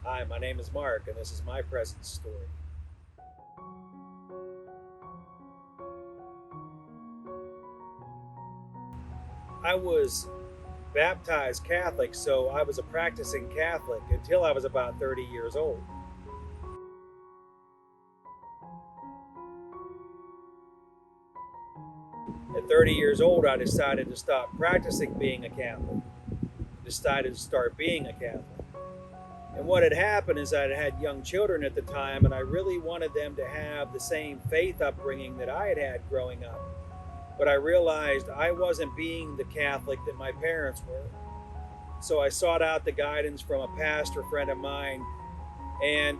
Hi, my name is Mark, and this is my present story. I was baptized Catholic, so I was a practicing Catholic until I was about 30 years old. At 30 years old, I decided to stop practicing being a Catholic, decided to start being a Catholic. And what had happened is I had young children at the time, and I really wanted them to have the same faith upbringing that I had had growing up. But I realized I wasn't being the Catholic that my parents were. So I sought out the guidance from a pastor friend of mine, and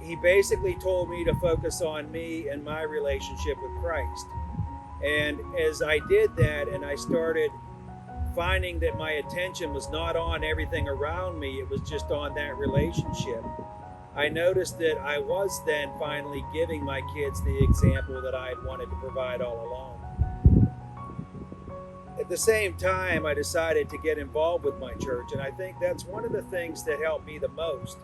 he basically told me to focus on me and my relationship with Christ. And as I did that, and I started finding that my attention was not on everything around me, it was just on that relationship, I noticed that I was then finally giving my kids the example that I had wanted to provide all along. At the same time, I decided to get involved with my church, and I think that's one of the things that helped me the most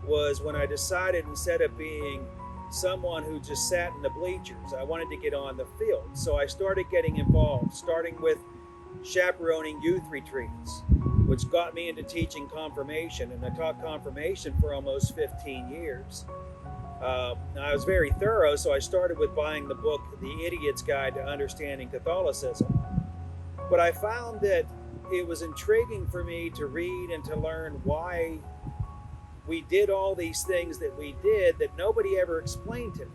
was when I decided, instead of being someone who just sat in the bleachers, I wanted to get on the field. So I started getting involved, starting with chaperoning youth retreats, which got me into teaching confirmation, and I taught confirmation for almost 15 years. I was very thorough, so I started with buying the book, The Idiot's Guide to Understanding Catholicism. But I found that it was intriguing for me to read and to learn why we did all these things that we did that nobody ever explained to me.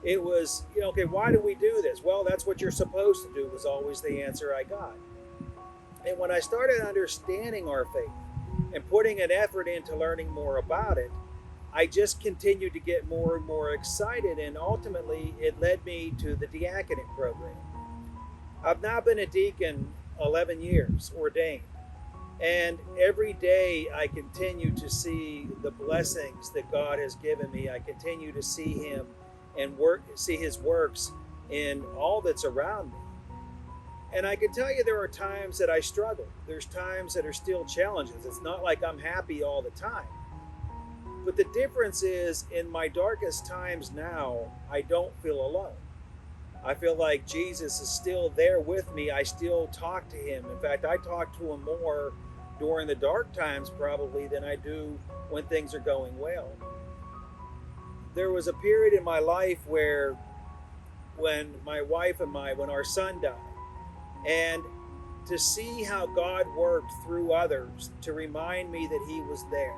It was, okay, why do we do this? Well, that's what you're supposed to do, was always the answer I got. And when I started understanding our faith and putting an effort into learning more about it, I just continued to get more and more excited, and ultimately it led me to the diaconate program. I've now been a deacon 11 years, ordained. And every day I continue to see the blessings that God has given me. I continue to see Him and see His works in all that's around me. And I can tell you there are times that I struggle. There's times that are still challenges. It's not like I'm happy all the time. But the difference is, in my darkest times now, I don't feel alone. I feel like Jesus is still there with me. I still talk to Him. In fact, I talk to Him more during the dark times probably than I do when things are going well. There was a period in my life where when my wife and when our son died, and to see how God worked through others to remind me that He was there.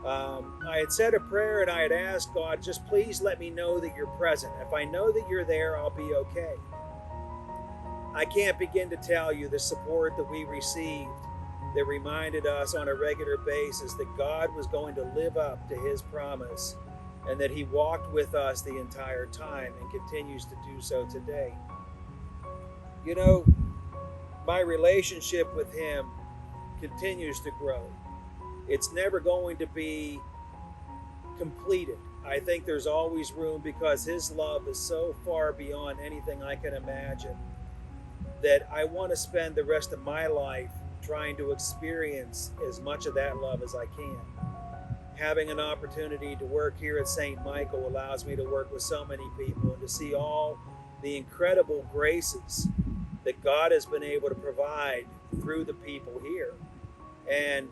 I had said a prayer and I had asked God, just please let me know that you're present. If I know that you're there, I'll be okay. I can't begin to tell you the support that we received that reminded us on a regular basis that God was going to live up to His promise, and that He walked with us the entire time and continues to do so today. My relationship with Him continues to grow. It's never going to be completed. I think there's always room, because His love is so far beyond anything I can imagine, that I want to spend the rest of my life trying to experience as much of that love as I can. Having an opportunity to work here at St. Michael allows me to work with so many people and to see all the incredible graces that God has been able to provide through the people here. And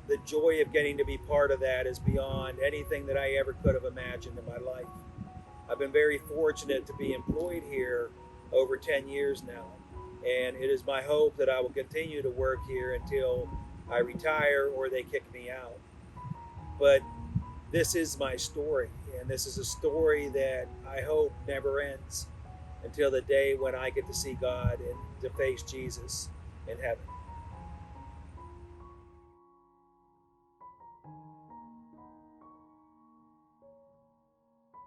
the joy of getting to be part of that is beyond anything that I ever could have imagined in my life. I've been very fortunate to be employed here over 10 years now, and it is my hope that I will continue to work here until I retire or they kick me out. But this is my story, and this is a story that I hope never ends until the day when I get to see God and to face Jesus in heaven.